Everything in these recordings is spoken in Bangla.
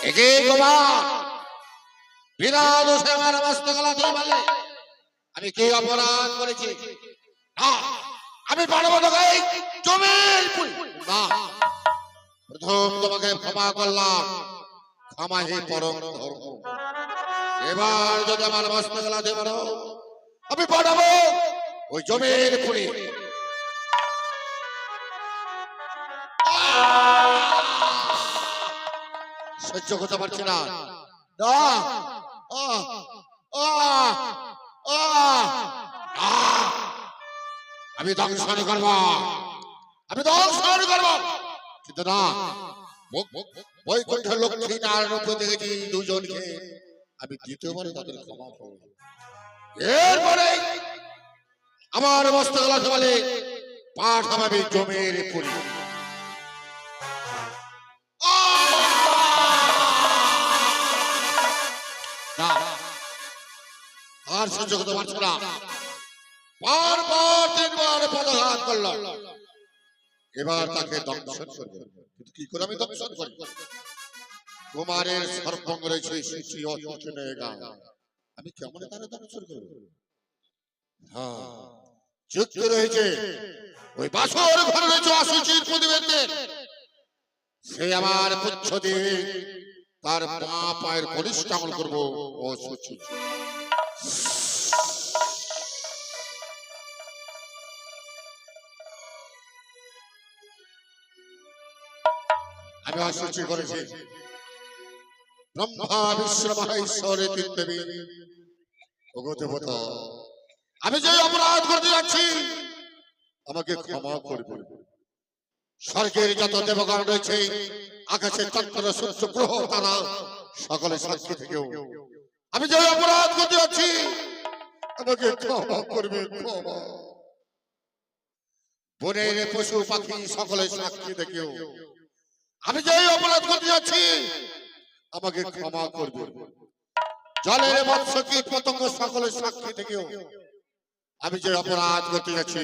একে গোপাল বিনা দোষে আমার মস্তক গলাতে বলে আমি কি অপরাধ করেছি? না, আমি পারবো না গাই জমির না। প্রথম তোমাকে ক্ষমা করলাম, ক্ষমা হে পরম ধর্ম। এবার যদি আমার মস্তক গলাতে পারো আমি পাঠাবো ওই জমির পুরি। সহ্য করতে পারছি না। আমি দংশন করবো, আমি দংশন করবো, কিন্তু না, বৈকুণ্ঠ লক্ষ্মী নারায়ণ রূপে দেখেছি দুজনকে, আমি দ্বিতীয়বার তাদের ক্ষমা করব। এরপরে আমার মস্তক গলাতে বলে পাঠাবে জমির পুরি। আর সহ্য করতে পারছো না, বারবার তিনবার পদাঘাত করল। এবার তাকে দংশন করবো, কিন্তু কি করে আমি দংশন করি? কুমারের সর্বঙ্গ রয়েছে সূচি আমি কেমন তারা দংশন করবো? হ্যাঁ, যুক্ত রয়েছে ওই বাসর ঘরে রয়েছে অসুচির প্রতিবেদনের। সে আমার পুচ্ছ দিয়ে তার পা পায়ের কনিষ্ঠ আঙুল করবো অসুচি। আমি অসুচি করেছি ব্রহ্মা বিষ্ণু মহেশ্বরের তিন দেবী। আমি যে অপরাধ করতে যাচ্ছি আমাকে ক্ষমা করবে। স্বর্গের যত দেবগণ রয়েছে, আকাশের চন্দ্র সূর্য গ্রহ তারা সকলে সাক্ষী থেকেও আমি যে অপরাধ করতে যাচ্ছি আমাকে ক্ষমা করবে। ক্ষমা বনের পশু পাখি সকলে সাক্ষী থেকেও আমি যে অপরাধ করতে যাচ্ছি আমাকে ক্ষমা করবে। জলের মৎস্য কীট পতঙ্গ সকলে সাক্ষী থেকেও আমি যে অপরাধ করতে যাচ্ছি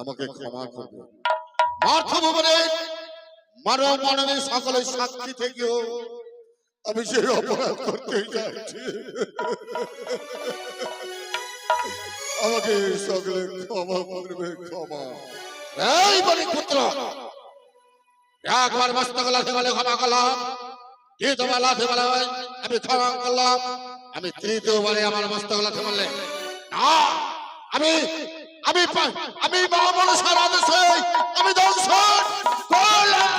আমাকে ক্ষমা করবে। মাতৃভুবনে মানব মানবী সকলে সাক্ষী থেকেও আমি যে অপরাধ করতে যাচ্ছি আমাকে সকলে ক্ষমা করবে। ক্ষমা এই বলি পুত্র, একবার মস্তক গলাতে বলে ক্ষমা করলাম, দ্বিতীয়বার লাথি বলে আমি ক্ষমা করলাম, আমি তৃতীয়বারে আমার মস্তক গলাতে বললে না, আমি আমি আমি মা মনসার আদেশে আমি দংশন করলাম।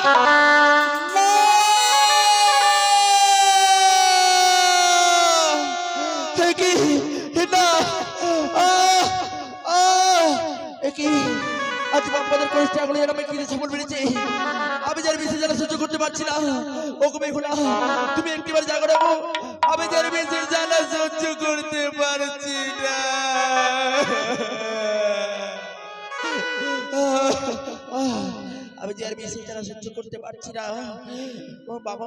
আজ বাপ্পাদের কষ্ট আগুলো যেন আমি কিনে সফল বেড়েছি, আমি যার বেশি যেন সহ্য করতে পারছি না। ও কবে খোলা তুমি একটিবার জাগো রাখো, আমি যার বেশি যেন সহ্য করতে পারছি না। আমি যার বেশি যেন সহ্য করতে পারছি না। ও বাবা,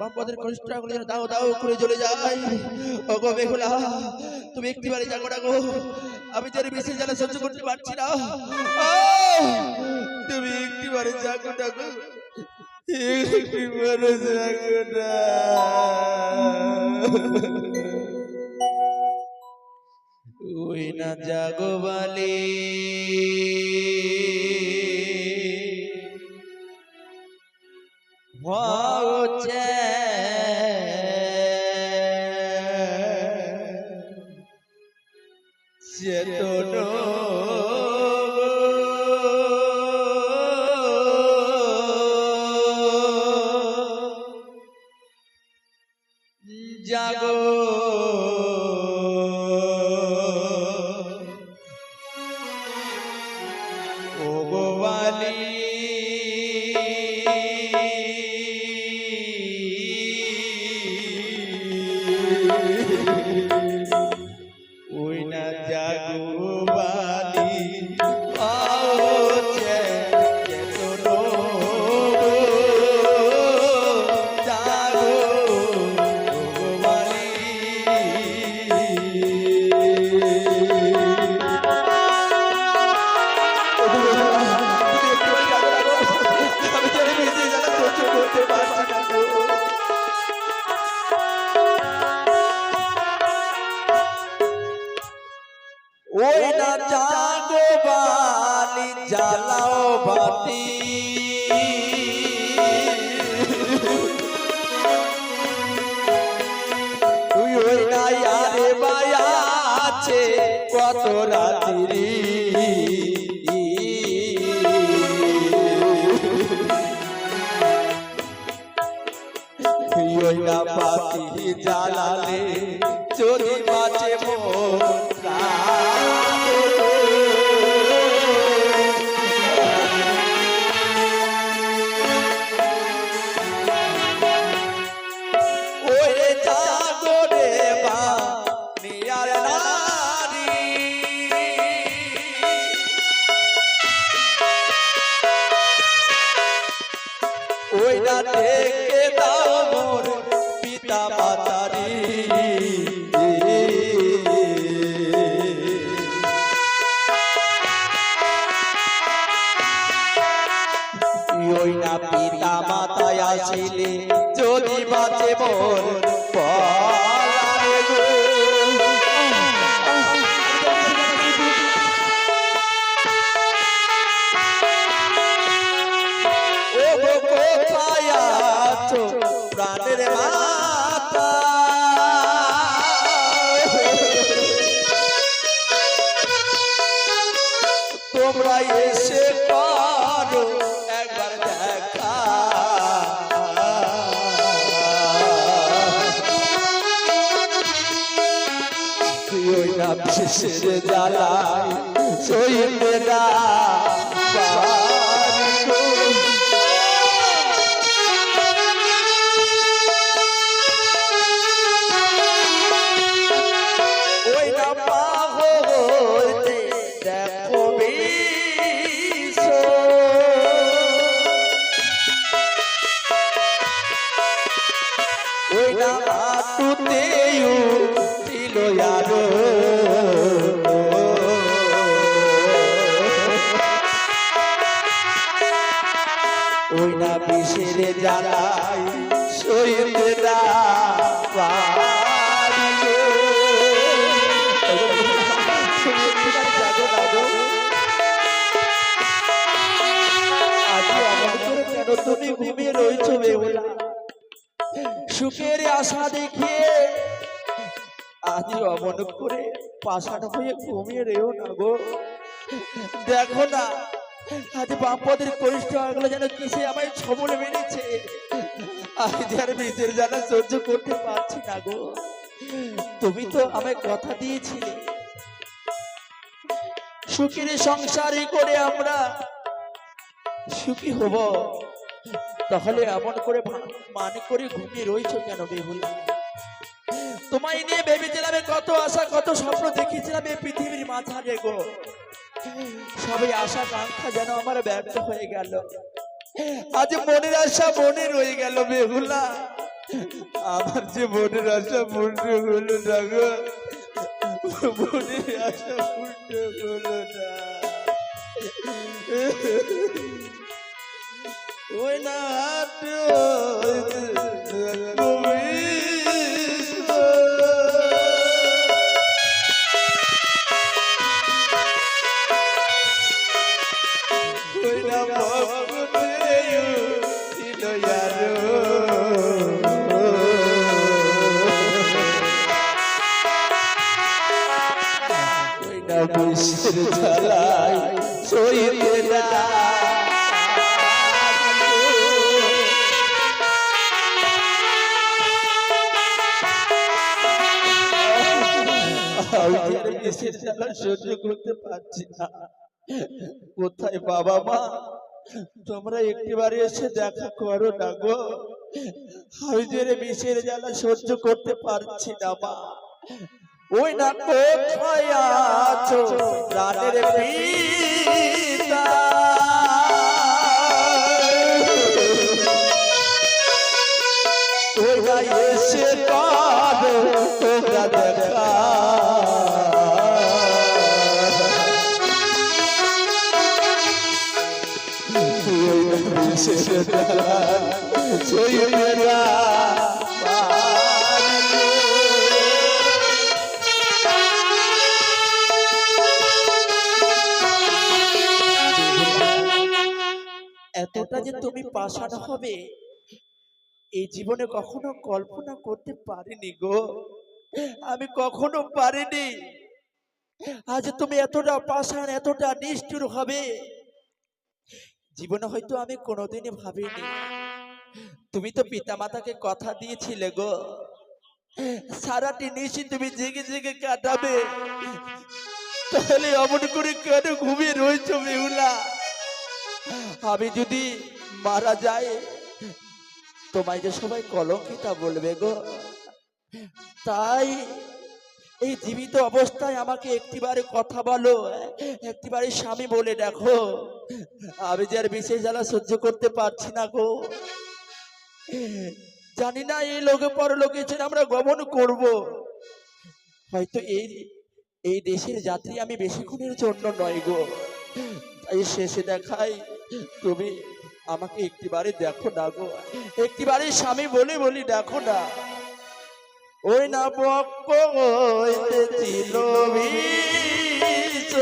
বাপ্পাদের কষ্ট আগুলো যেন দাও দাও করে জ্বলে যায়। ও কবে খোলা তুমি একটিবারে জাগো রাখো, আমি যার বেশি যেন সহ্য করতে পারছি না। তুমি একটিবারে জাগো ডাকো, একটিবারে জাগো না। ওই না জাগো বালি হচ্ছে চেতন জাগো ও গোয়ালি ওই না জাগো বালি জাগো বালি ওই না জাগো বালি জ্বালাও বাতি তুই ওই না আরে বায়া আছে কত রাত্রি ওই না বাতি জ্বালালে যদি বাঁচে মন ওরে জাগরে বা নিয়ার নারী ওই না ডেকে দাও মোর পিতা মাতারি ওই না পিতা মাতায় আসিলে যদি বাঁচে মোর পরাণে গো ও গো কোথায় আছো প্রাণের মাতা তোমরা এসে করো একবার দেখা তুই ওই না বিশেষের জ্বালায় সইবে না ওই না পাগল দেখো বিষ ওই না আটুতেও ছিল আরো ওই না বিষের জ্বালায় সইতে না কেন তুমি ঘুমিয়ে রয়েছো বেহুলা সুখের আশা দেখিয়ে আজ অমন করে পাষাণ হয়ে ঘুমিয়ে রেও না গো দেখো না আজ বাপদের কনিষ্ঠ আগলে যেন কিসে আমায় ছবল মেরেছে আজ আর নিজের জানা সহ্য করতে পারছি না গো তুমি তো আমায় কথা দিয়েছিলে সুখের সংসারই করে আমরা সুখী হব তাহলে এমন করে মানে করে ঘুমিয়ে রয়েছো কেন বেহুলা তোমায় নিয়ে ভেবেছিলাম কত আশা কত স্বপ্ন দেখেছিলাম এই পৃথিবীর মাঝারে গো সবই আশা কাঙ্ক্ষা যেন আমার ব্যর্থ হয়ে গেল আজ মনের আশা মনে রয়ে গেল বেহুলা আমার যে মনের আশা মনে হলো না গো মনের আশা মনে হলো না ওই না বিষের জ্বালায় সইতে না বিষের জ্বালা সহ্য করতে পারছি না কোথায় বাবা মা তোমরা একটিবারে এসে দেখা করো না গো আমি যে বিষের জ্বালা সহ্য করতে পারছি না মা ওই না কোথায় আছো প্রাণের পিতা ওই না এসে করো তোমরা দেখা বিষের জ্বালা সইবে না পাষাণ হবে এই জীবনে কখনো কল্পনা করতে পারিনি গো। আমি কখনো পারিনি আজ তুমি এতটা পাষাণ এতটা নিষ্ঠুর হবে জীবনে হয়তো আমি কোনোদিনই ভাবিনি। তুমি তো পিতামাতাকে কথা দিয়েছিলে গো সারাটি নিশি তুমি জেগে জেগে কাটাবে, তাহলে অমন করে কেন ঘুমিয়ে রয়েছো বেহুলা? আমি যদি মারা যাই তোমায় যে সবাই কলঙ্কিতা বলবে গো, তাই এই জীবিত অবস্থায় আমাকে একটিবারে কথা বলো, একটিবারে স্বামী বলে দেখো। আমি যে আর বিশেষ জ্বালা সহ্য করতে পারছি না গো। জানি না এই লোকে পরলোকে ছেড়ে আমরা গমন করব, হয়তো এই এই দেশের যাত্রী আমি বেশিক্ষণের জন্য নয় গো। তাই শেষে দেখাই তুমি আমাকে একটিবারে দেখো না গো, একটিবারে স্বামী বলে বলি দেখো না। ওই না পক্ষ হইতেছিল বিষ,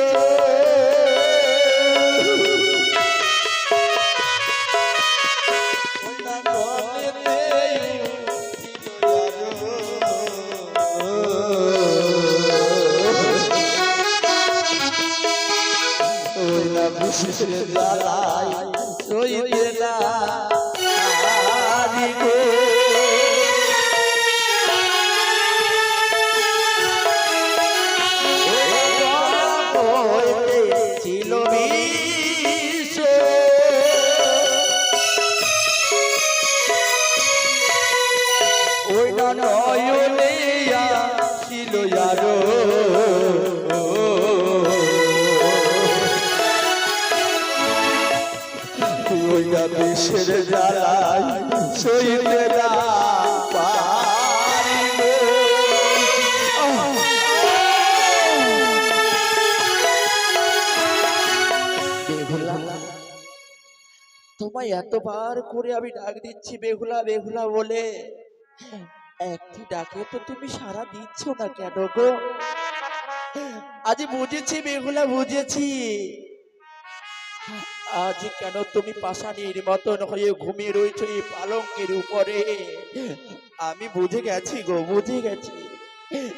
ওই না গলেতে ছিল আরো, ওই না বিশেষ জ্বালায় সইতে না আরি গো। ছিল বিষ, ওই না নয়নে ছিল আরো, ওই না বিষের জ্বালায় সইতে না পারি গো। বেহুলা, তোমায় এতবার করে আমি ডাক দিচ্ছি বেহুলা বেহুলা বলে, একটি ডাকে তো তুমি সাড়া দিচ্ছ না কেন গো? আজ বুঝেছি বেহুলা বুঝেছি, আজ কেন তুমি পাষাণীর মতন হয়ে ঘুমিয়ে রয়েছো এই পালঙ্কের উপরে। আমি বুঝে গেছি গো, বুঝে গেছি।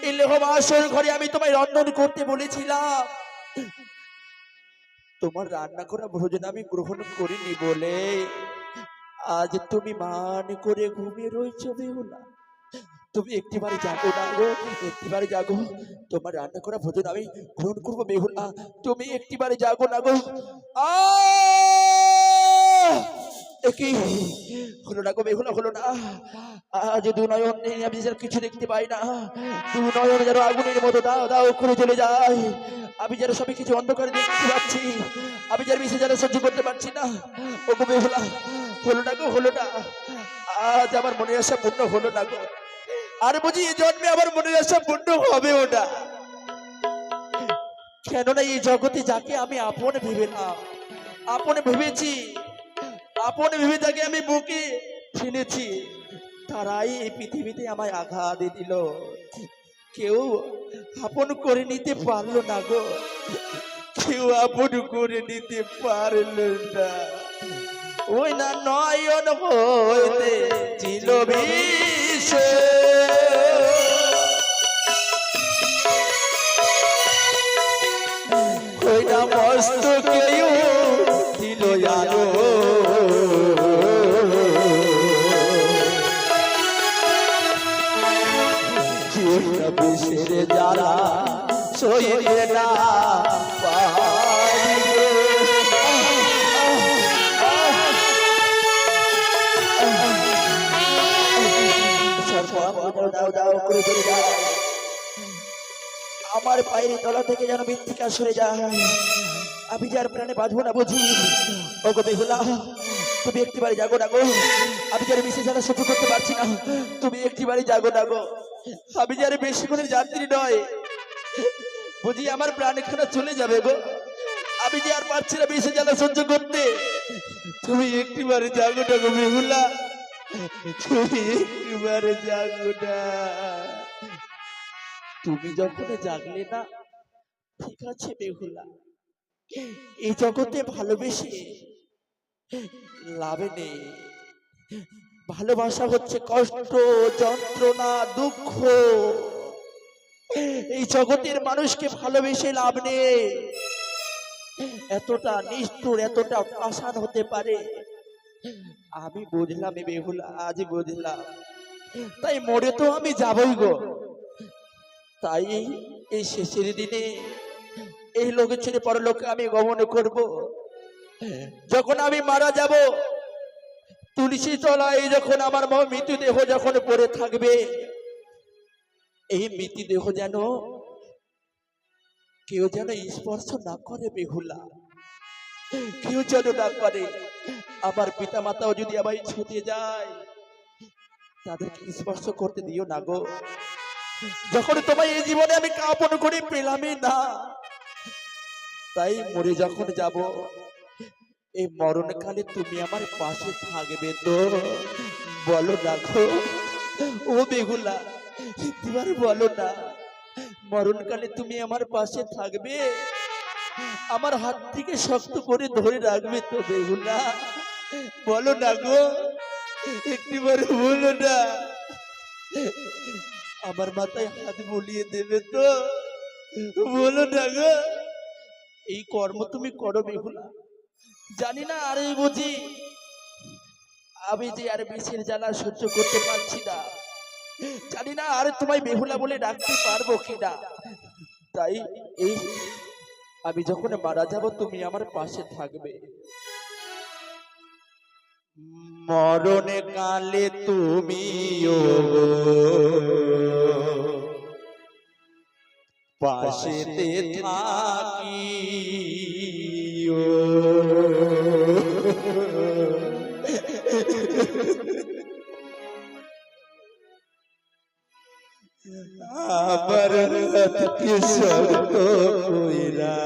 এই লোহমাসর ঘরে আমি তোমায় রন্ধন করতে বলেছিলাম, তোমার রান্না করা ভোজন আমি গ্রহণ করিনি বলে আজ তুমি মান করে ঘুমিয়ে রয়েছো বেহুলা। তুমি একটিবারে জাগো না গো, একটিবারে জাগো, তোমার রান্না করা ভোজন আমি গ্রহণ করবো বেহুলা। তুমি একটিবারে জাগো না গো। কি হলো না গো বেহুলা, হলো না? আজ দু নয়ন নেই, আমি যেন কিছু দেখতে পাই না। দু নয়ন যেন আগুনের মতো দাও দাও করে চলে যায়। আমি যেন সবই কিছু অন্ধকারে দেখতে পাচ্ছি, আমি যেন বিশেষ যেন সহ্য করতে পারছি না। ও গো বেহুলা, হলো না গো, হলো না? আজ আমার মনে আসা পূর্ণ হলো না গো। আর বুঝি এই জন্মে আমার মনে আসা পূর্ণ হবে ওটা, কেননা এই জগতে যাকে আমি আপন ভেবেলাম, আপন ভেবেছি, আপন ভেবে তাকে আমি বুকে টেনেছি, তারাই এই পৃথিবীতে আমায় আঘাত দিল। কেউ আপন করে নিতে পারলো না গো, কেউ আপন করে নিতে পারলো না। ওই না নয়ন হইতে ছিল বিষ, ওই না মস্তকেও ছিল আলো, বিষের জ্বালা সইতে না পারি গো। দাও দাও করে চলে যায়, আমার পায়ের তলা থেকে যেন মৃত্তিকা সরে যায়, আমি যার প্রাণে বাঁধবো না বুঝি। ও গো বেহুলা, তুমি একটিবারে জাগো না গো, আমি যার বিশেষ জ্বালা সহ্য করতে পারছি না, তুমি একটিবারে জাগো না গো। আমি যার বেশি করে যাত্রী নয় বুঝি, আমার প্রাণ এখানে চলে যাবে গো, আমি যে আর পারছি না বিশেষ জ্বালা সহ্য করতে। তুমি একটিবারে জাগো না গো বেহুলা, তুমি একটিবারে জাগো না। তুমি যখন জাগলে না, ঠিক আছে বেহুলা, এই জগতে ভালোবেসে লাভে নেই। ভালোবাসা হচ্ছে কষ্ট, যন্ত্রণা, দুঃখ। এই জগতের মানুষকে ভালোবেসে লাভ নেই। এতটা নিষ্ঠুর, এতটা পাষাণ হতে পারে আমি বুঝলাম। বেহুলা আজ বুঝলাম। তাই মরে তো আমি যাবই গো। তাই এই শেষের দিনে এই লোকে ছেড়ে পরলোকে আমি গমন করব। যখন আমি মারা যাব, তুলসী তলায় যখন আমার মৃতদেহ যখন পড়ে থাকবে, এই মৃতদেহ যেন কেউ যেন স্পর্শ না করে বেহুলা, কেউ যেন না করে। আমার পিতা মাতাও যদি আমায় ছুটে যায়, তাদেরকে স্পর্শ করতে দিও না গো। যখন তোমায় এই জীবনে আমি কাপন করে পেলামই না, তাই মরে যখন যাব, এই মরণকালে তুমি আমার পাশে থাকবে তো? বলো না গো ও বেহুলা, তোমার বলো না, মরণকালে তুমি আমার পাশে থাকবে? আমার হাত থেকে শক্ত করে ধরে রাখবে তো বেহুলা? বলো না গো, একটিবার বলো না। আমার মাথায় হাত বুলিয়ে দেবে তো? বলো না গো। এই কর্ম তুমি করো বেহুলা। জানি না আরে বুঝি আমি যে আর বিষের জ্বালা সহ্য করতে পারছি না। জানি না আর তোমায় বেহুলা বলে ডাকতে পারবো কিনা। তাই এই আমি যখন মারা যাব, তুমি আমার পাশে থাকবে। মরণে কালে তুমিও পাশেতে থাকিও। আবার কি শর্ত কইরা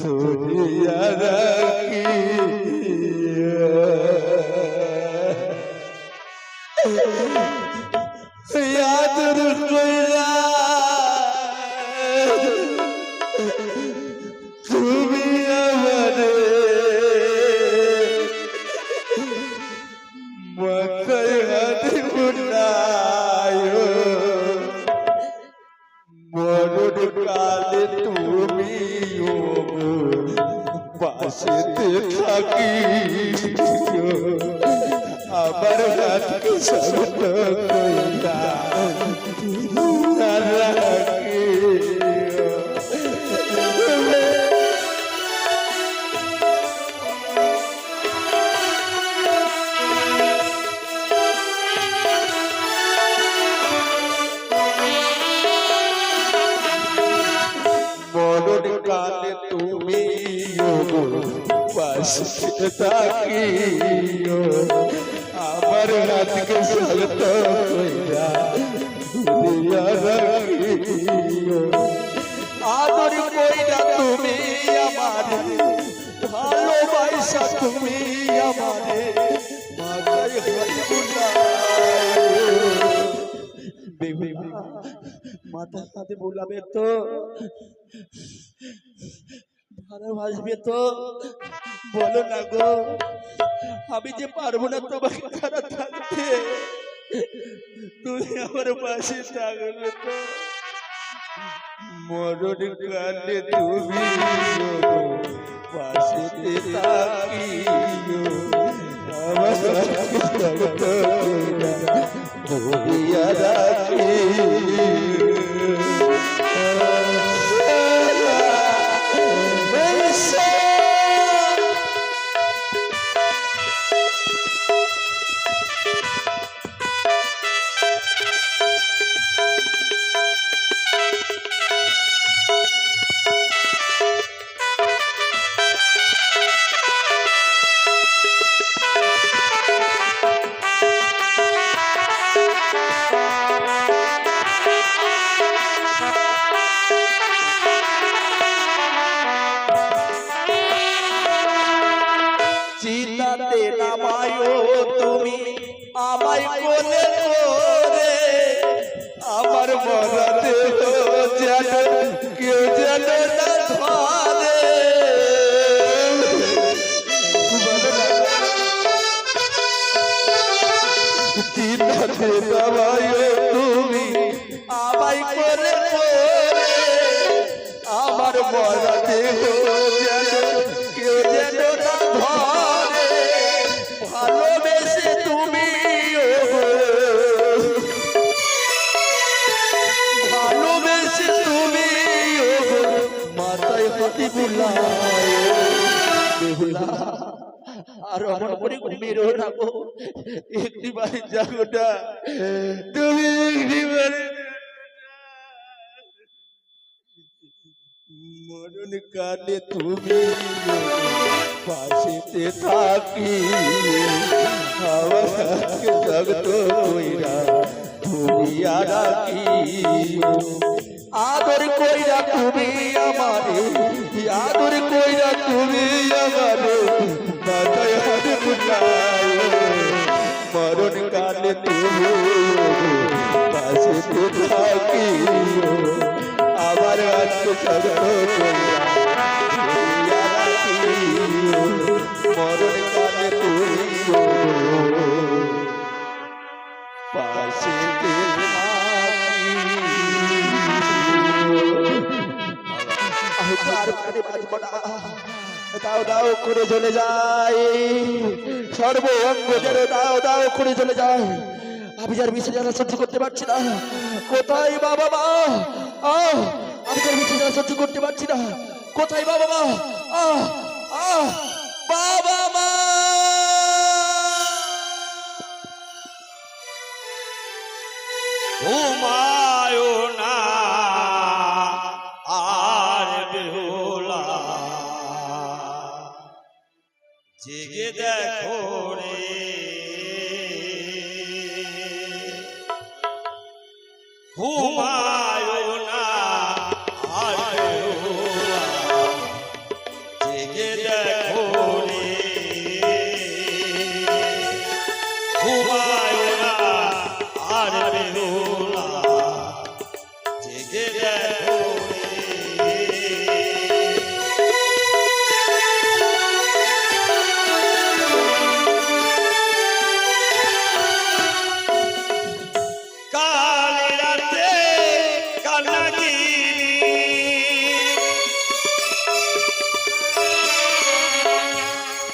ধরিয়া রাখি আদর কইরা তুমি আমারে মাথায় হাত বুলায়ো। মরণ কালে তুমিও পাশেতে থাকিও। আবার হাতকে শক্ত কইরা রাখিও। মরণ কালে তুমিও পাশে থাকিও। আমার হাতকে শক্ত কইরা ধরিয়া রাখিও। আদর কইরা তুমি আমারে, ভালোবাসা তুমি আমারে মাথায় হাত বুলায়ো। মাথা হাতে বোলাবে তো? ভালোবাসবে তো? বলো না গো। আমি যে পারবো না তোমাকে ছাড়া থাকতে। তুমি আমার পাশে থাকবে তো? মরণ কালে তুমি পাশে থাকিও। আমার ধরিয়া রাখিও। চিতাতে নামায়ো তুমি আমায় কোলে করে, আমার মরাতে যেন কেউ যেন না ধরে চিন্তাতে বাবাই তুমি আমায় করে আমার মরা দেহ যেন কেউ যেন না ধরে ভালোবেসে তুমি ভালোবেসে তুমি মাথায় হাতি বুলায় বেহুলা আর অমন করে ঘুমিয়ে রাখো একটি বাড়ি জাগো না তুমি একটি বাড়ি মরণ কালে তুমি পাশেতে থাকি আমাকে জগত কইরা তুমি রাখি আদর কইরা তুমি আমারে আদর কইরা তুমি আমারে মাথায় হাত বুলায় মরণ কালে তুমি পাশেতে থাকি আবার আজকে জগত কইরা মরণ কালে তুমি পাশেতে দাও দাও করে চলে যায় সর্ব অঙ্গ যেন দাও দাও করে চলে যায় আমি যার বিষয় যারা সহ্য করতে পারছি না কোথায় বাবা মা আমি যার বিষয় যারা সহ্য করতে পারছি না কোথায় বাবা মা বাবা মা ঘুমায় না আর বেহুলা জেগে দেখো রে ঘুমায় না আর বেহুলা জেগে দেখো রে ঘুমায় না আর বেহুলা জেগে দেখো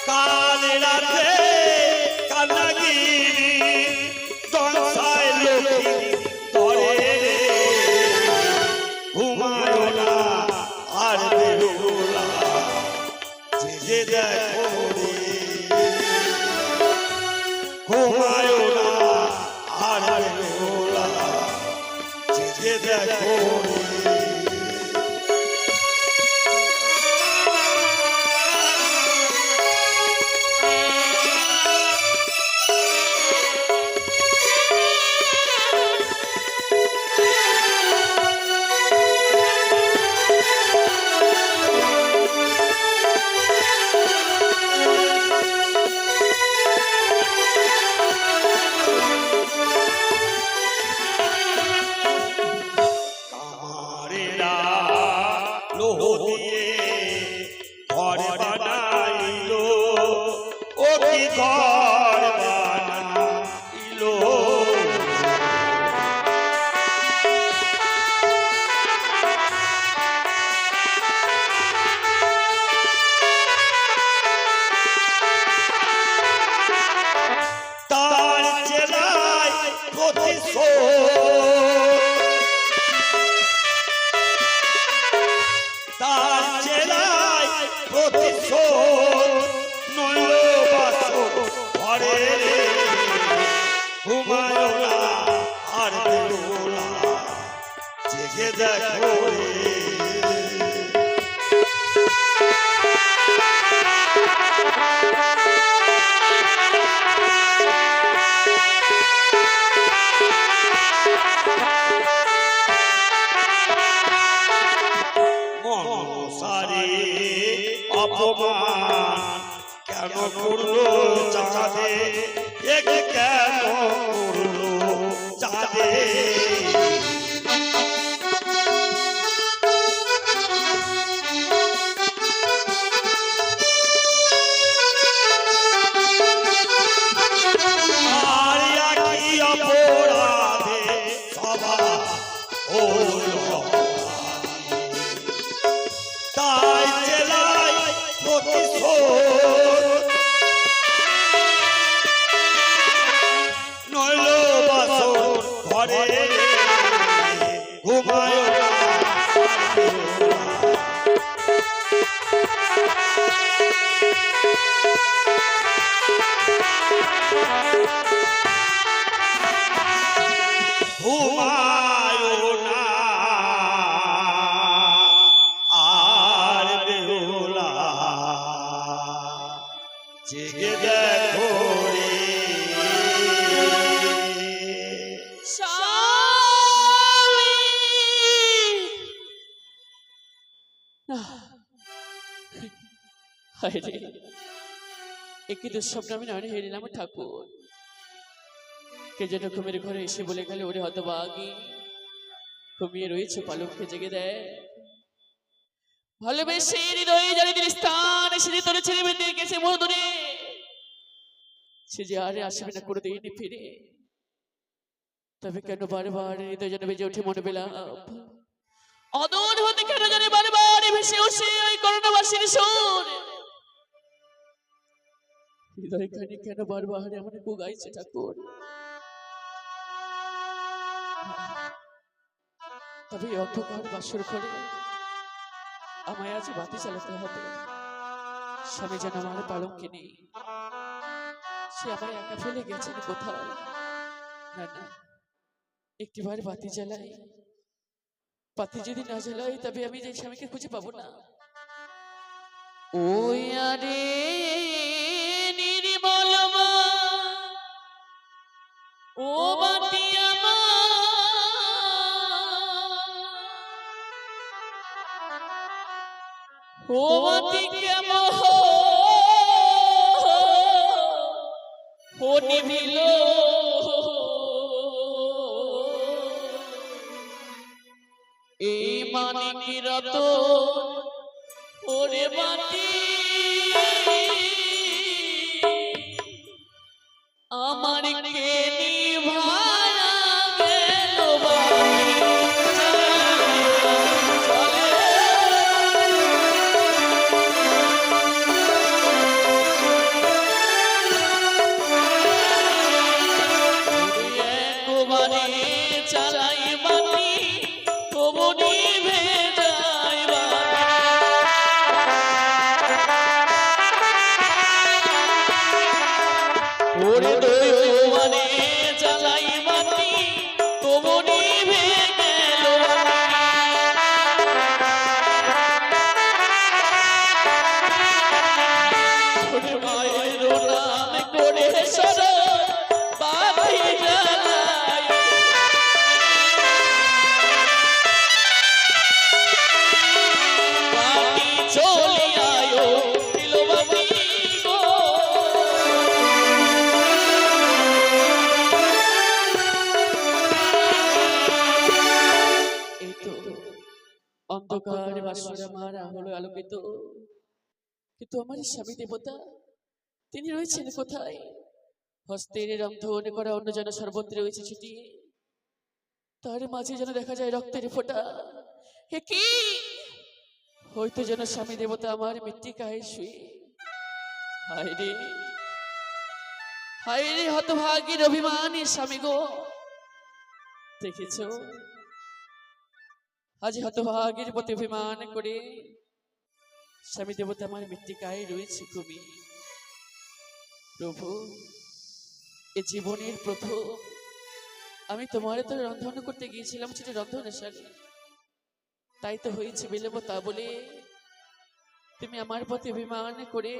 কাল রাতে কানাগিরি দশায় লক্ষ্মী তরে রে ঘুমায় না আর বেহুলা জেগে দেখো রে ঘুমায় না আর বেহুলা জেগে দেখো রে কামারেরা লোহ দিয়ে ঘর বানাইলো ও কি ঘর বানাইলো তার চেলায় প্রতিশোধ তার চেলায় প্রতিশোধ নইল বাসর ঘরে রে ঘুমায় না আর বেহুলা জেগে দেখো রে মনসারে অপমান কেন করলো চাঁদে একে কেন করলো চাঁদে ঘরে ঘুমায় না ঘুমায় না আর বেহুলা জেগে দেখো রে একই দুঃস্বপ্ন আমি নয়নে হেরিলাম ঠাকুর। কে যেন ঘুমের ঘরে এসে বলে গেল, ওরে হতভাগী, ঘুমিয়ে রয়েছে পালককে জেগে দেয়। ভালোবেসে হৃদয়ে জানি দিন স্থান এসে তোর ছেড়ে বেঁধে গেছে মধুরে, সে যে আর আসবে না কোনোদিন ফিরে। তবে কেন বারবার হৃদয় যেন বেজে ওঠে মনে বেলাপ, অদূর হতে কেন জানে বারবার ভেসে ওঠে ওই করুণাবাসীর সুর। হৃদয় খানি কেন বারবার এমন গুগাইছে ঠাকুর। তবে এই অন্ধকার বাসর ঘরে আমায় আজ বাতি চালাতে হবে। স্বামী যেন আমার পালঙ্কে নেই, সে আমায় একা ফেলে গেছেন কোথায়। না না, একটিবার বাতি জ্বালাই। বাতি যদি না জ্বালাই তবে আমি যে স্বামীকে খুঁজে পাবো না। ওই আরে নির্মল মা, ও বাতি আমার, ও বাতি কেমন ও নিভিল, এই মানিক রতন ওরে বাতি আমার কে নিভায়া গেল বাতি একবারে চালাই বাতি তবু নিভে যায় বাতি। ওরে দোয়ারে চালাই বাতি তবু নিভে গেল বাতি। মায়ের নাম করে সরো বাতি জ্বালাই, বাতি চলে আয়ো দিল বাতি গো। এই তো অন্ধকার বাসর আমার হলো আলোকিত, কিন্তু আমার স্বামী দেবতা তিনি রয়েছেন কোথায়? হস্তের রন্ধন করা অন্য যেন সর্বত্র রয়েছে ছিটিয়ে, তার মাঝে যেন দেখা যায় রক্তের ফোঁটা। হে কি, হয়তো যেন স্বামী দেবতা আমার মৃত্তিকায় শুয়ে। হায় রে, হায় রে হতভাগীর অভিমানী স্বামী গো। দেখেছ আজ হতভাগীর প্রতি অভিমান করে স্বামী দেবতা আমার মৃত্তিকায় রয়েছে কবি। প্রভু, এ জীবনের প্রথম আমি তোমার তো রন্ধন করতে গিয়েছিলাম, সেটা রন্ধনশালী, তাই তো হয়েছে বিলম্ব। তা বলে তুমি আমার প্রতি অভিমান করে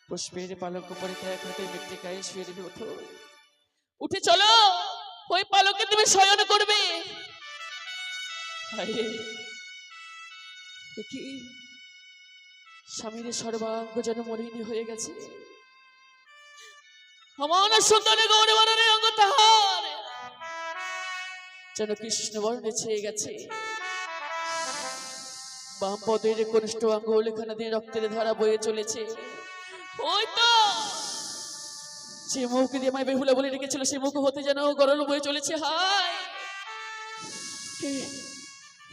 পুষ্পের পালক উপরে ত্যাগ হতে মৃত্তিকায় শুয়ে দেবে। ওঠো, উঠে চলো, ওই পালকে তুমি শয়ন করবে। হায়, এ কি স্বামীর সর্বাঙ্গ যেন মলিনী হয়ে গেছে। আমার সুন্দর গৌরবর্ণের অঙ্গ তাহার যেন কৃষ্ণ বর্ণে ছেয়ে গেছে। বাম পদের কনিষ্ঠ আঙ্গুল এখানে দিয়ে রক্তের ধারা বয়ে চলেছে। ওই তো যে মুখ দিয়ে আমায় বেহুলা বলে রেখেছিল, সে মুখ হতে যেন গরল বয়ে চলেছে। হায়,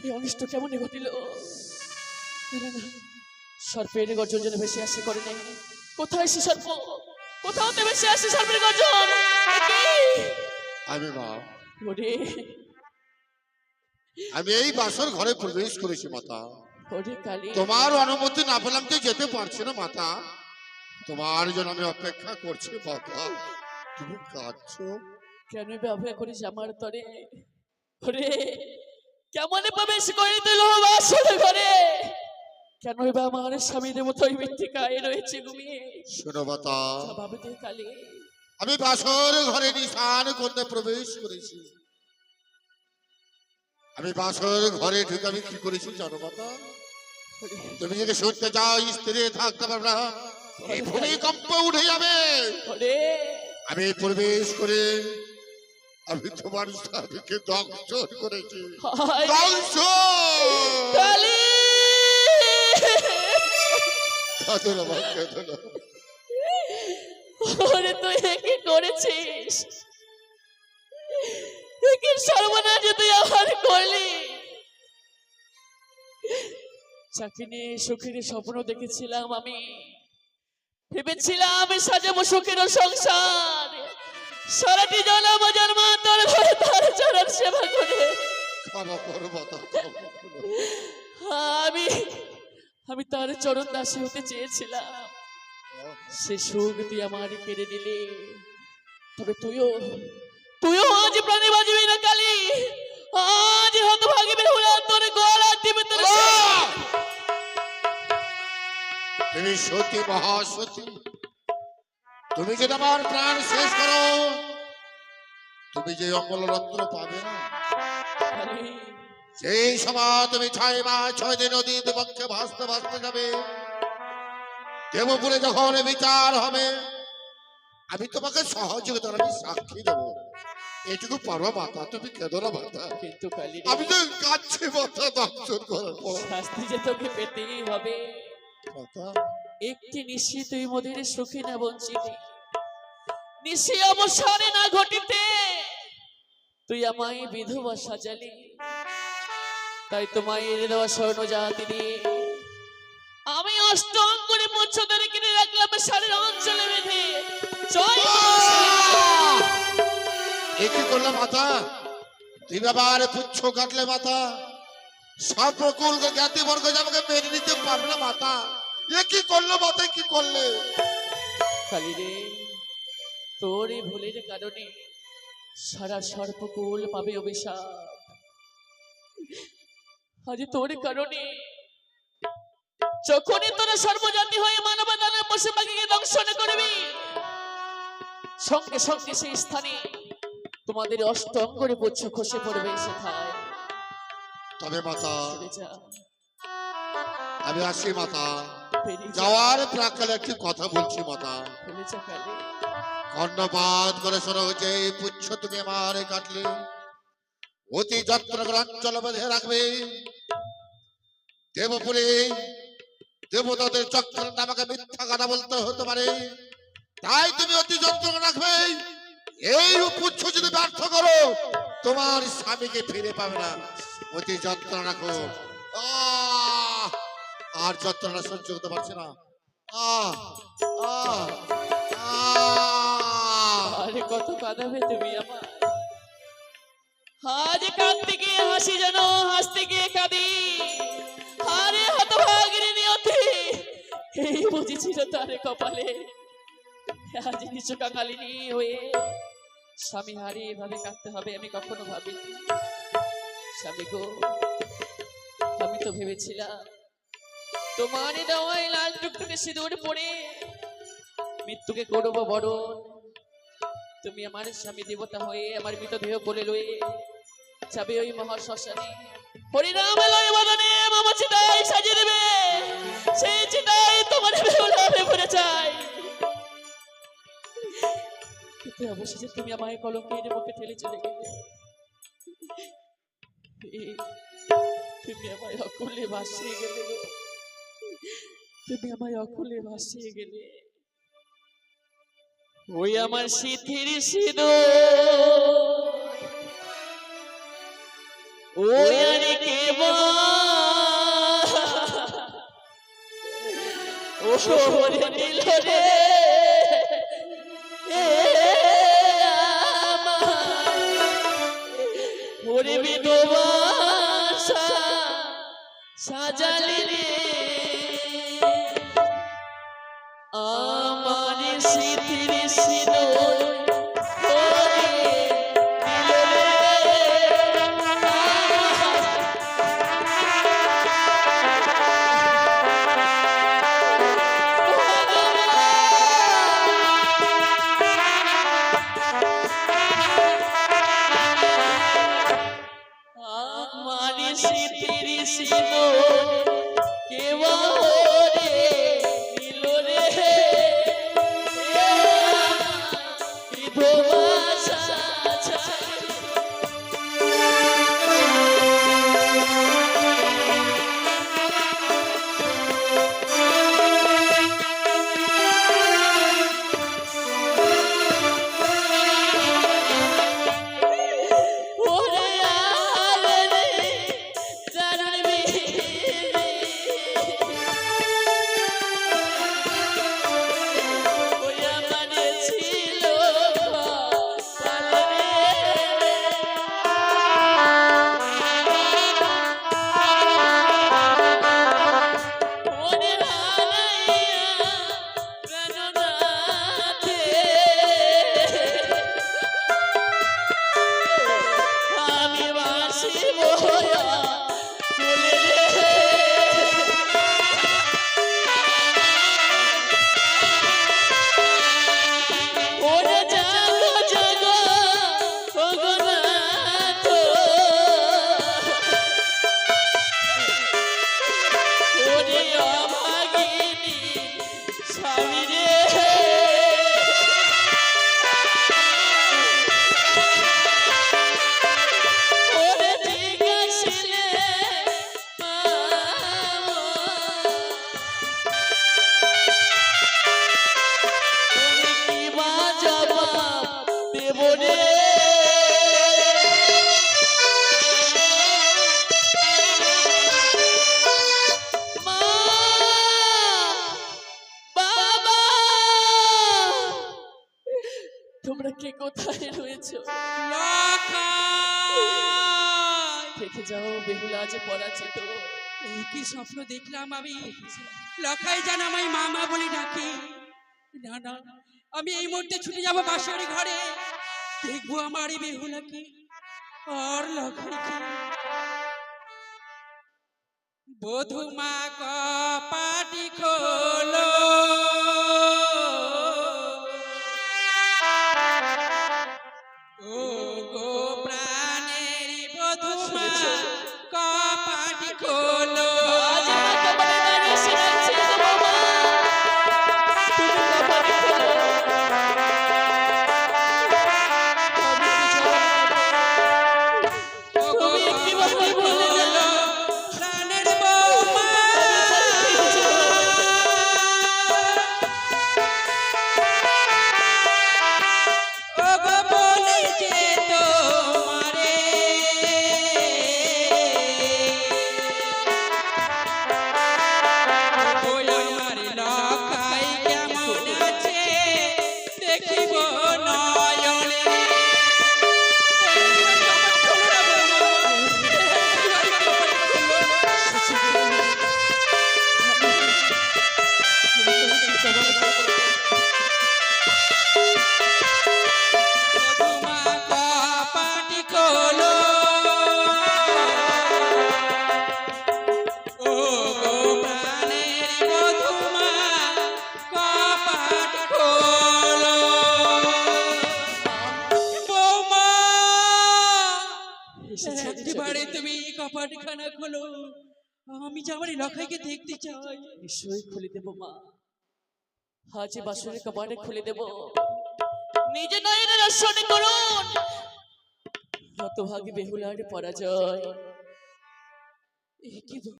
এই অনিষ্ট কেমন ঘটিল? সর্পের গর্জন যেন ভেসে আসে করে নেই। কোথায় সে সর্প? কোথাও তো ভেসে আসে সর্পের গর্জন। আমি মা, ওরে আমি এই বাসর ঘরে প্রবেশ করেছি মাতা। ওরে কালী, তোমার অনুমতি না পেলাম তো যেতে পারছি না মাতা। তোমার জন্য আমি অপেক্ষা করছি মাতা। তুমি কাঁদছো? কেন ব্যবহার করিস আমার তরে? ওরে কেমন প্রবেশ করে দিল বাসর ঘরে? কেন বা আমার স্বামীর মতোই মৃত্তিকায় রয়েছে ঘুমিয়ে? শোনো মাতা, জবাবে দে কালী। আমি বাসর ঘরে নিশান করতে প্রবেশ করেছি। আমি বাসর ঘরে ঢুকে আমি কি করেছি জানো মাতা? ওরে, তুমি যদি শুনতে যাও স্ত্রী থাকতে পারবে না, এই ভূমিকম্প উঠে যাবে। ওরে আমি প্রবেশ করে আমি তোমার স্বামীকে দংশন করেছি। হায় দংশন! কালী, কাঁদো না মা, কাঁদো না। ওরে তুই এ কি করেছিস? এ কি সর্বনাশ তুই আমার করলি? যাকে নিয়ে সুখের স্বপ্ন দেখেছিলাম আমি, ভেবেছিলাম সাজাবো সুখের সংসার, সারাটি জনম জন্ম তোর ঘরে তার চরণ সেবা করে ক্ষমা করো মাতা, ক্ষমা করো। আমি আমি তার চরণ দাসী হতে চেয়েছিলাম। সে সুখ তুই আমার কেড়ে নিলে। তবে তুইও তুইও আজ প্রাণে বাঁচবি না কালী। আজ হতভাগী বেহুলা তোর গলা টিপে তোর তুমি সতী, মহাসতী। তুমি যদি আমার প্রাণ শেষ করো, তুমি যে অমল রত্ন পাবে না, কালী, সেই সময় তুমি 6 মাস 6 দিন নদীতে পক্ষে ভাসতে ভাসতে যাবে। দেবপুরে যখন বিচার হবে, আমি তোমাকে সহযোগিতার আমি সাক্ষী দেব। এটুকু পারো মাতা, তুমি কেঁদো না মাতা। কিন্তু কালী রে, আমি তো কাঁদছি মাতা দংশন করার পর। শাস্তি যে তোকে পেতেই হবে। মাতা, একটি নিশি তুই মোদের সুখী না বঞ্চিতে, নিশি অবসানে না ঘটিতে তুই আমায় বিধবা সাজালি। তাই তোমায় দেওয়া স্বর্ণ জাতি দিয়ে আমি অষ্টঙ্গরে মুচ্ছদের কিনে রাখলাম শাড়ির অঞ্চলে বেঁধে। জয় এ কি করলে মাতা? তুই আবার পুচ্ছ কাটলে মাতা। সর্বকুল জ্ঞাতি বর্গ আমাকে মেনে নিতে পারবে না মাতা। এ কি করলো মাতা, কি করলে? কালী রে, তোর এই ভুলের কারণে সারা সর্বকুল পাবে অভিশাপ। আজ তোর কারণে যখনই তোরা সর্বজাতি হয়ে মানব দানব পশু পাখিকে দংশন করবি, সঙ্গে সঙ্গে সেই স্থানে তোমাদের অষ্টঙ্গরে পুচ্ছ খসে পড়বে সেথায়। তবে মাতা, চলে যা, আমি আসি মাতা। বেরিয়ে যা, যাওয়ার প্রাকালে একটি কথা বলছি মাতা। চলে যা কালী। কর্ণপাত করে শোনো, যে পুচ্ছ তুমি আমার কাটলে, অতি যত্ন করে অঞ্চল বেঁধে রাখবে। দেবপুরে দেবতাদের চক্র আমাকে মিথ্যা কথা বলতে হতে পারে, তাই তুমি অতি যত্ন করে রাখবে। এই পুচ্ছ যদি ব্যর্থ করো, তোমার স্বামীকে ফিরে পাবে না। অতি যত্ন রাখো। আর যন্ত্রণা সহ্য করতে পারছে না। আরে কত কাঁদাবে তুমি আমার। আজ কাঁদতে গিয়ে হাসি যেন হাসতে গিয়ে কাঁদি। আরে হতভাগিনী নিয়তি, এই বুঝেছিল তার কপালে। আজ নিচু কাঙালিনী হয়ে স্বামী হারিয়ে এভাবে কাঁদতে হবে আমি কখনো ভাবিনি। স্বামী গো, আমি তো ভেবেছিলাম তোমার দেওয়ায় লাল টুকটুকে সিঁদুর পরে মৃত্যুকে করবো বরণ। তুমি আমার স্বামী দেবতা হয়ে আমার মৃতদেহ কোলে লয়ে যাবে ওই মহাশ্মশানে। হরিনাম লয় বদনে মামা চিতাই সাজিয়ে দেবে, সেই চিতাই তোমার বেহুলা হয়ে পড়ে চাই। কিন্তু অবশেষে তুমি আমায় কলঙ্কের মুখে ঠেলে চলে গেলে। তুমি আমায় অকুলে ভাসিয়ে গেলে গো, তুমি আমায় অকুলে ভাসিয়ে গেলে। ওই আমার সিথির সিঁদুর, ওই আর কেবা ও রে দিল রে সাজালি রে আমার স্মৃতির সিঁদুর ভরে দিল রে আমার স্মৃতির সিঁদুর কেবা রে দিল রে বিধবা সাজালি ওরে আলে রে জানবি রে ওই আমারে ছিল পালে ওরে হারাইয়া প্রাণনাথে আমি বাসি বয়া চলে রে ওরে জাগো জাগো ভগনাথ ওরে অভাগিনী স্বামী রে ওরে জিজ্ঞাসিলে মামা তুমি কি বা জবাব দেব রে মা বাবা তোমরা কে কোথায় রয়েছো দেখে যাও বেহুলা আজ পরাজিত এই কি স্বপ্ন দেখলাম আমি লখাই যেন আমায় মামা বলে ডাকে না না আমি এই মুহূর্তে ছুটে যাব বাসার ঘরে দেখবো আমার এই বেহুলাকে আর লখাইকে বধুমা কপাটি খোলো ও গো প্রাণের বধুমা কপাটি খোলো আজ মা কপালে দাঁড়িয়ে শোনাচ্ছে গো বাবা তুমি কপালে খোলো আমি কি জানি ও গো তুমি কিভাবে বলে খোলো, প্রাণের বৌমা ও গো বলে যে তোমারে ওই আমার লখাই কেমন আছে দেখিব নয়নে বধুমা কপাটি খোলো ও গো প্রাণের বধুমা কপাটি খোলো বৌমা একেবারে তুমি কপাটখানা খোলো আমি যে আমার লখাইকে দেখতে চাই নিশ্চয়ই খুলে দেব মা আজ বাসনের কপাটে খুলে দেব নিজে নয়নে দর্শন করুন হতভাগী বেহুলার পরাজয় এ কি